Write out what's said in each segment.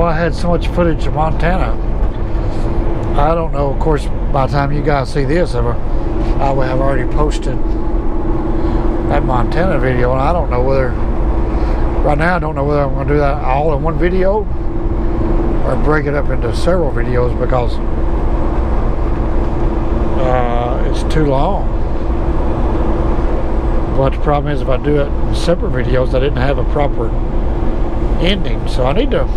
I had so much footage of Montana. I don't know, of course, by the time you guys see this, I will have already posted that Montana video, and I don't know whether, right now I don't know whether I'm going to do that all in one video or break it up into several videos, because it's too long. But the problem is, if I do it in separate videos, I didn't have a proper ending, so I need to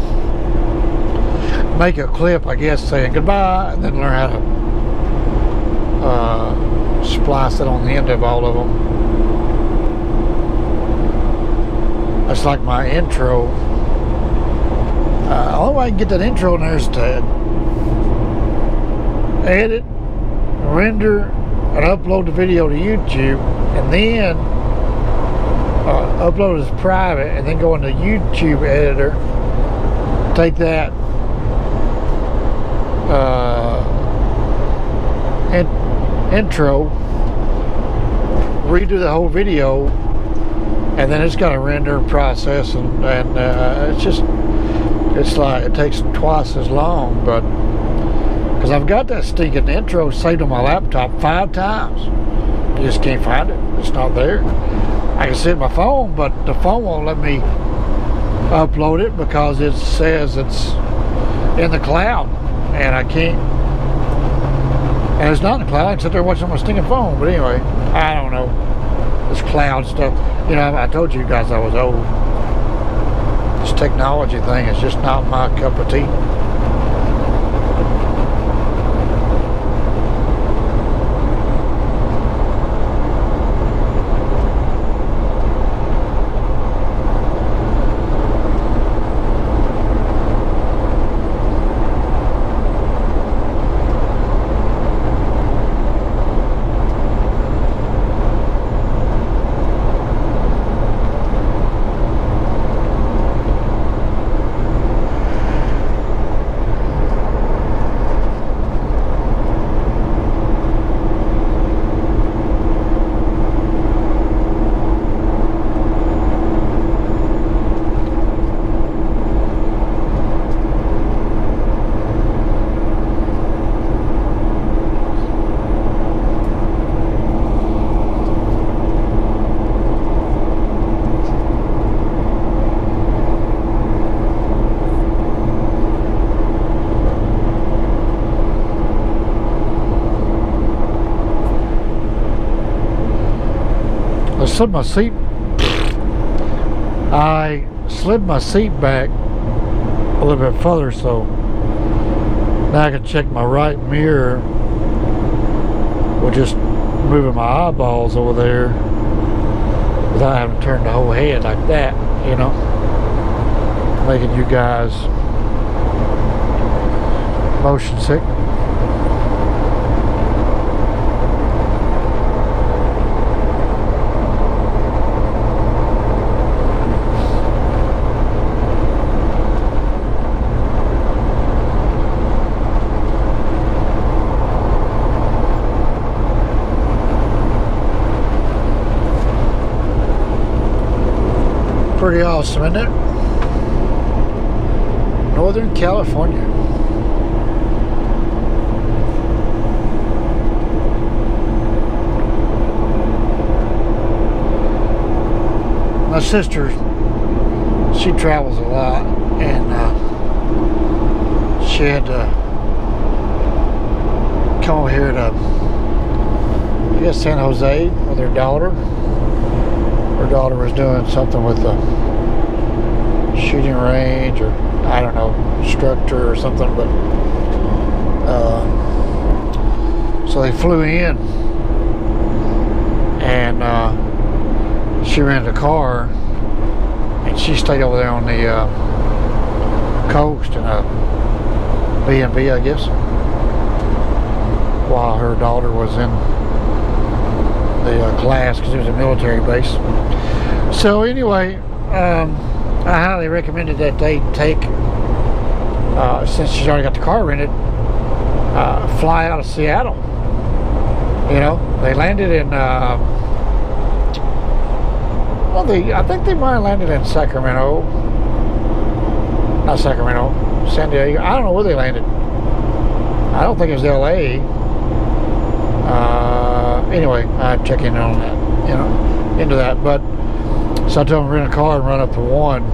make a clip, I guess, saying goodbye, and then learn how to splice it on the end of all of them. That's like my intro. The only way I can get that intro in there is to edit, render, and upload the video to YouTube, and then upload it as private, and then go into YouTube editor, take that intro, redo the whole video, and then it's got to render and process, and it's like it takes twice as long. But because I've got that stinking intro saved on my laptop 5 times, you just can't find it. It's not there. I can see it on my phone, but the phone won't let me upload it because it says it's in the cloud, and I can't. And it's not in the cloud. I can sit there watching on my stinking phone. But anyway, I don't know. This cloud stuff. You know, I told you guys I was old. This technology thing is just not my cup of tea. I slid my seat back a little bit further, so now I can check my right mirror with just moving my eyeballs over there without having to turn the whole head like that, you know, making you guys motion sick. Pretty awesome, isn't it? Northern California. My sister, she travels a lot, and she had to come over here to, I guess, San Jose with her daughter. Her daughter was doing something with the shooting range, or I don't know, instructor or something, but so they flew in, and she rented a car, and she stayed over there on the coast in a B&B, I guess, while her daughter was in the class, because it was a military base. So anyway, I highly recommended that they take, since she's already got the car rented, fly out of Seattle. You know, they landed in well, I think they might have landed in Sacramento. Not Sacramento. San Diego. I don't know where they landed. I don't think it was LA. Anyway, I'd check in on that, you know, into that. But so I told them to rent a car and run up to 101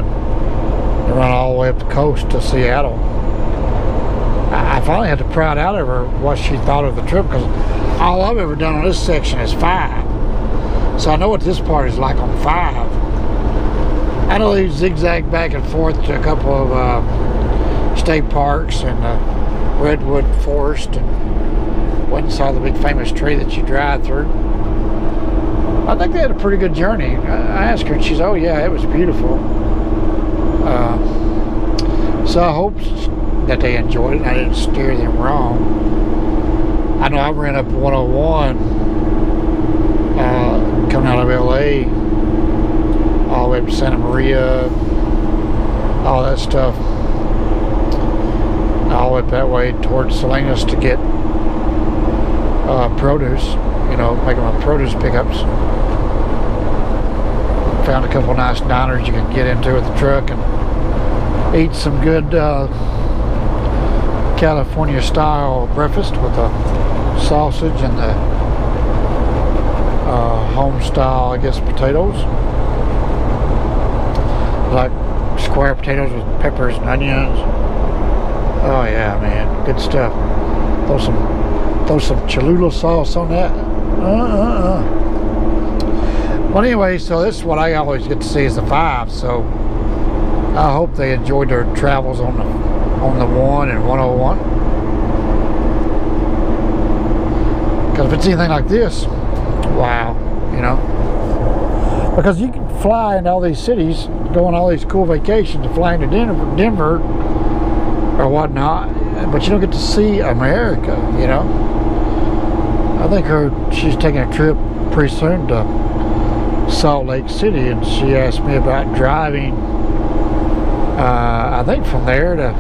and run all the way up the coast to Seattle. I finally had to pry it out of her what she thought of the trip, because all I've ever done on this section is 5. So I know what this part is like on 5. I know they zigzag back and forth to a couple of state parks and redwood forest, and went and saw the big famous tree that you drive through. I think they had a pretty good journey. I asked her and she said, oh yeah, it was beautiful. So I hope that they enjoyed it and I didn't steer them wrong. I know I ran up 101 coming out of LA all the way up to Santa Maria, all that stuff, all the way up that way towards Salinas to get produce, you know, making my produce pickups. Found a couple nice diners you can get into with the truck and eat some good California style breakfast with the sausage and the home style, I guess, potatoes, like square potatoes with peppers and onions. Oh yeah, man, good stuff. Throw some Cholula sauce on that. Well, anyway, so this is what I always get to see is the 5. So I hope they enjoyed their travels on the 1 and 101. Because if it's anything like this, wow, you know. Because you can fly into all these cities, go on all these cool vacations, and fly into Denver or whatnot, but you don't get to see America, you know. I think she's taking a trip pretty soon to Salt Lake City, and she asked me about driving, I think from there to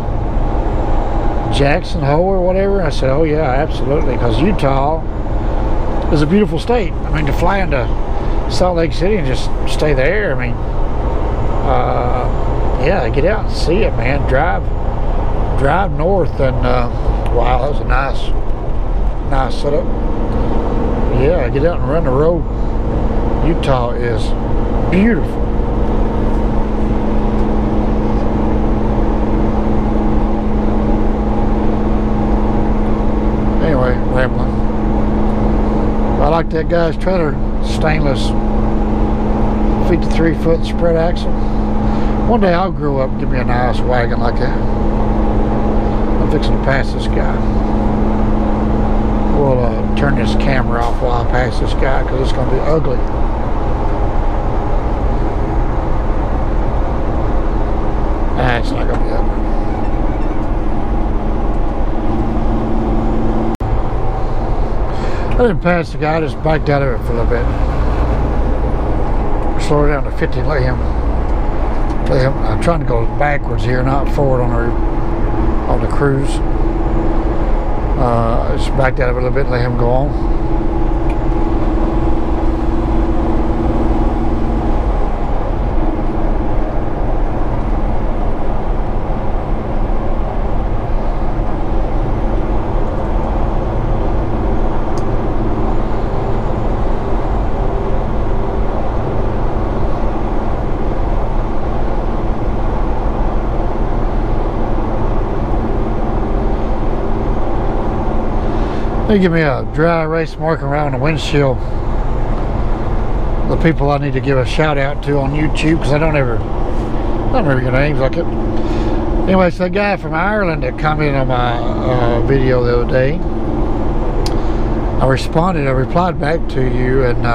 Jackson Hole or whatever. I said, oh yeah, absolutely, because Utah is a beautiful state. I mean, to fly into Salt Lake City and just stay there, I mean, yeah, get out and see it, man. Drive north, and wow, that was a nice setup. Yeah, get out and run the road. Utah is beautiful. Anyway, rambling. I like that guy's trailer, stainless 53-foot spread axle. One day I'll grow up and give me a nice wagon like that. I'm fixing to pass this guy. We'll turn this camera off while I pass this guy, because it's going to be ugly. Nah, it's not going to be ugly. I didn't pass the guy, I just biked out of it for a little bit. Slow it down to 50, let him. I'm trying to go backwards here, not forward on the cruise. Just backed out of it a little bit and let him go on. They give me a dry erase mark around the windshield. The people I need to give a shout out to on YouTube, because I don't ever get names like it. Anyway, so the guy from Ireland that commented on my video the other day, I replied back to you and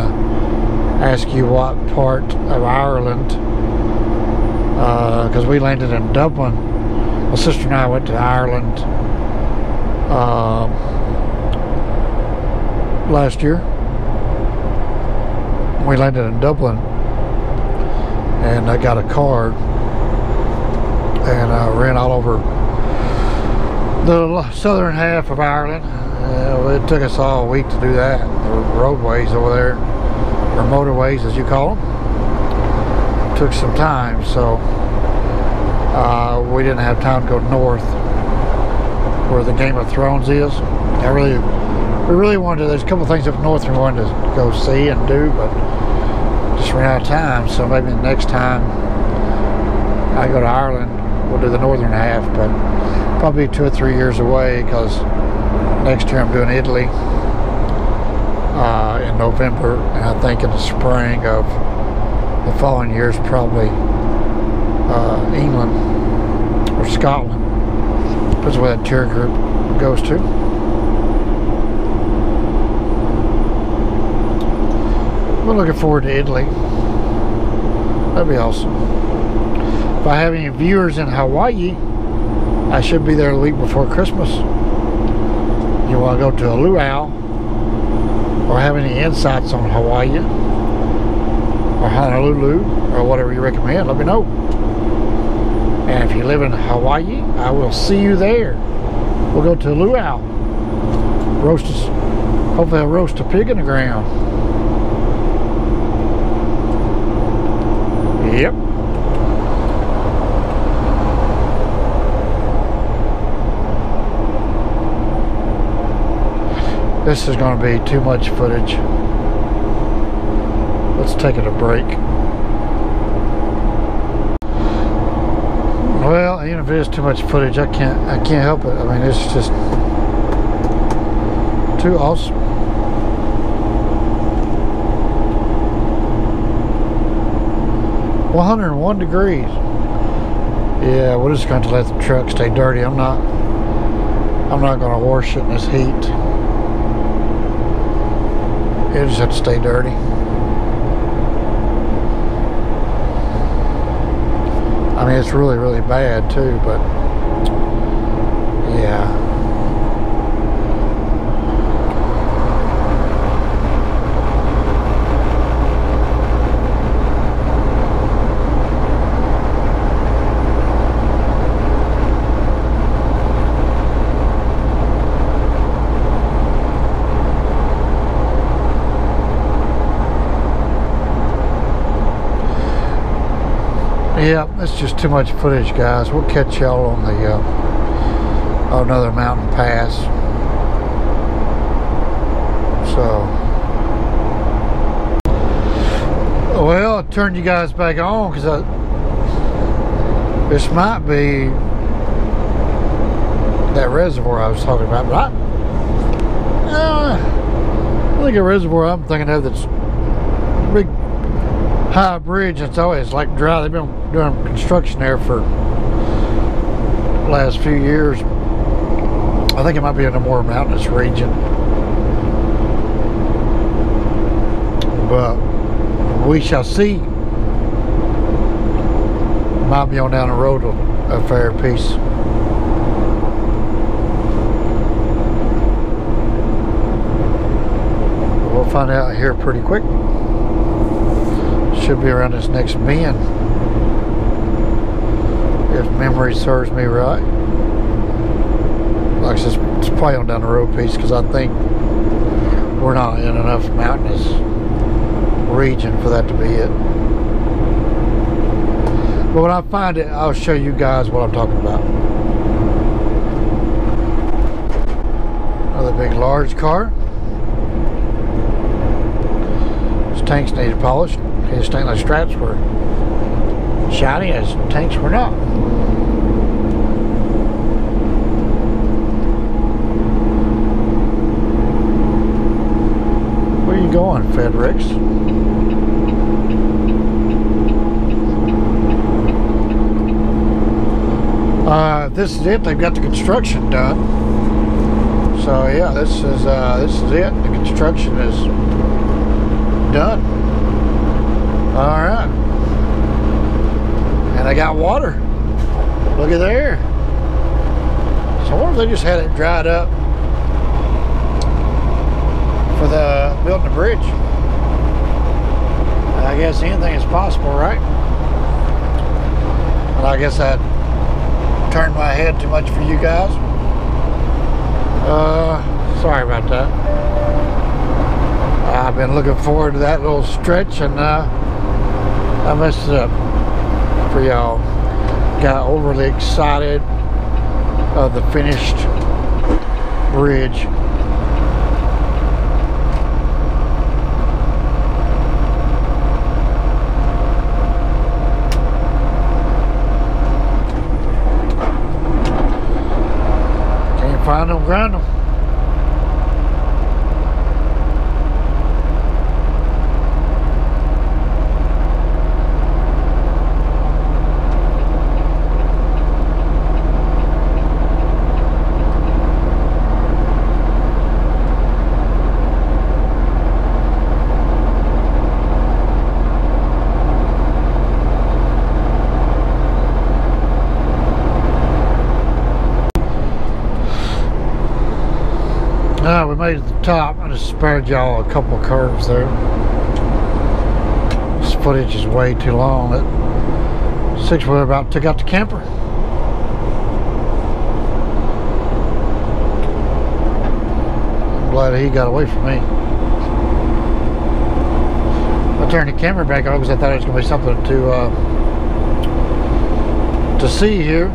asked you what part of Ireland, because we landed in Dublin. My sister and I went to Ireland last year. We landed in Dublin, and I got a car and I ran all over the southern half of Ireland. It took us all a week to do that. The roadways over there, or motorways as you call them, took some time. So We didn't have time to go north where the Game of Thrones is. We really wanted to, there's a couple things up north we wanted to go see and do, but just ran out of time. So maybe the next time I go to Ireland, we'll do the northern half, but probably 2 or 3 years away, because next year I'm doing Italy in November, and I think in the spring of the following year is probably England or Scotland. That's where that tour group goes to. We're looking forward to Italy. That'd be awesome. If I have any viewers in Hawaii, I should be there the week before Christmas. You want to go to a luau or have any insights on Hawaii or Honolulu or whatever you recommend, let me know. And if you live in Hawaii, I will see you there. We'll go to a luau. Hopefully I'll roast a pig in the ground. Yep. This is going to be too much footage. Let's take it a break. Well, even if it is too much footage, I can't help it. I mean, it's just too awesome. $101 degrees. Yeah, we're just going to let the truck stay dirty. I'm not going to wash it in this heat. It'll just have to stay dirty. I mean, it's really, really bad too, but yeah. Yeah, that's just too much footage, guys. We'll catch y'all on the another mountain pass. So, well, I turned you guys back on because this might be that reservoir I was talking about, but I think a reservoir I'm thinking of that's big high bridge. It's always like dry. They've been doing construction there for the last few years. I think it might be in a more mountainous region, but we shall see. Might be on down the road a fair piece. We'll find out here pretty quick. Should be around this next bend, if memory serves me right. Like I said, it's probably on down the road piece because I think we're not in enough mountainous region for that to be it. But when I find it, I'll show you guys what I'm talking about. Another big large car. His tanks needed polished. His stainless straps were shiny, as tanks were not. Where are you going, Fedrix? This is it. They've got the construction done. So yeah, this is it. The construction is done. All right, and I got water. Look at there. So I wonder if they just had it dried up for the building the bridge. I guess anything is possible, right? But I guess I turned my head too much for you guys. Sorry about that. I've been looking forward to that little stretch, and I messed it up for y'all. got overly excited of the finished bridge. Can't find them, grind them. We made it to the top. I just spared y'all a couple of curves there. This footage is way too long. That six-wheeler about took out the camper. I'm glad he got away from me. I turned the camera back on because I thought it was going to be something to see here.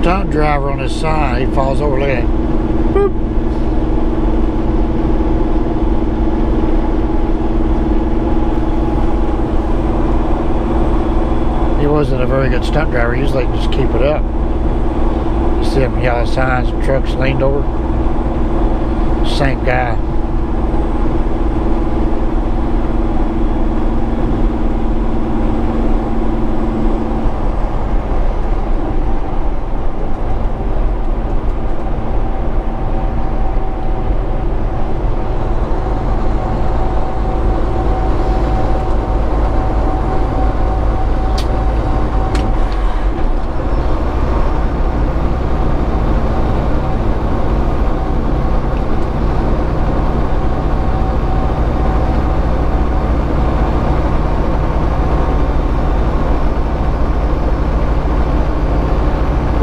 Stunt driver on his side, he falls over, look at him. Boop. He wasn't a very good stunt driver. He usually just keep it up. You see him yellow signs, trucks leaned over. Same guy.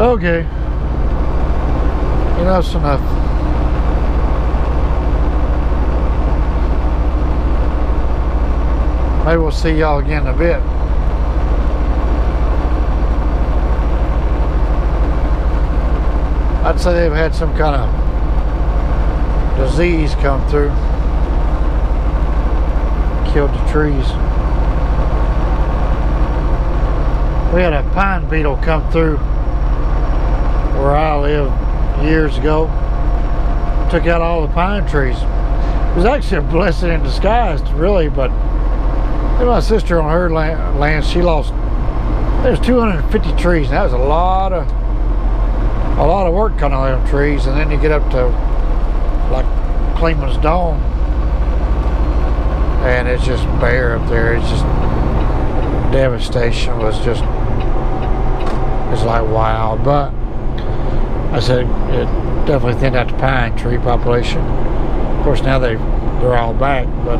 Okay, enough's enough. Maybe we'll see y'all again in a bit. I'd say they've had some kind of disease come through, killed the trees. We had a pine beetle come through where I lived years ago, took out all the pine trees. It was actually a blessing in disguise, really, but my sister on her land, she lost, there was 250 trees, and that was a lot of work cutting all them trees, and then you get up to like Cleveland's Dome, and it's just bare up there. It's just, devastation was just, it's like wow. But I said it definitely thinned out the pine tree population. Of course now they're all back, but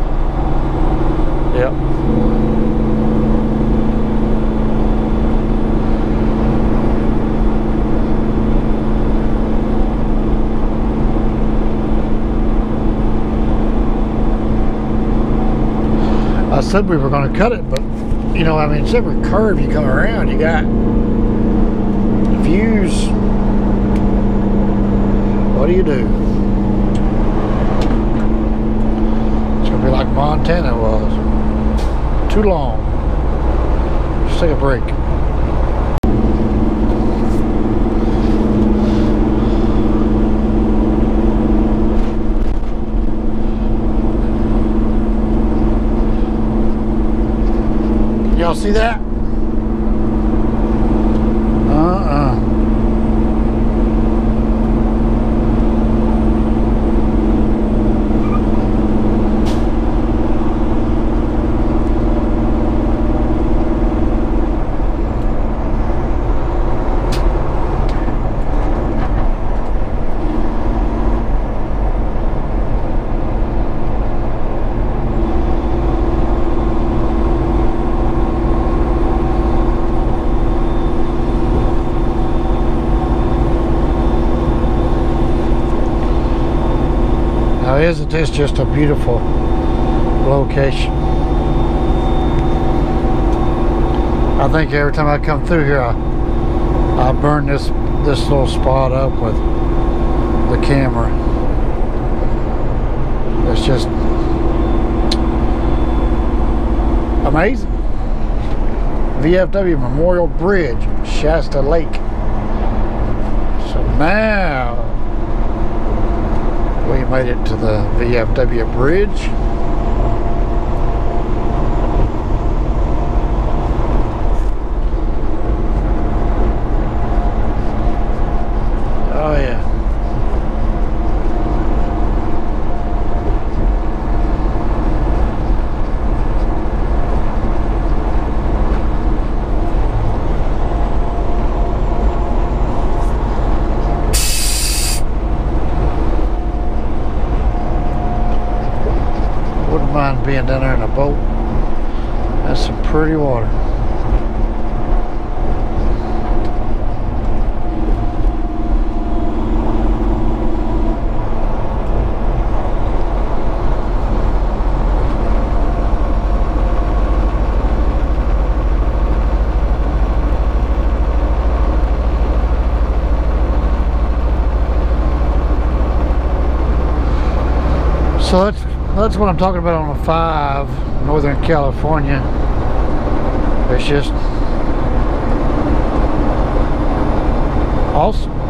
yep. I said we were going to cut it, but you know, I mean, it's every curve you come around, you got views. What do you do? It's gonna be like Montana was. Too long. Just take a break. Y'all see that? isn't this just a beautiful location? I think every time I come through here, I burn this little spot up with the camera. It's just amazing. VFW Memorial Bridge, Shasta Lake. So now we made it to the VFW bridge. Oh yeah. Wouldn't mind being down there in a boat. That's some pretty water. So that's what I'm talking about on the 5, Northern California. It's just awesome.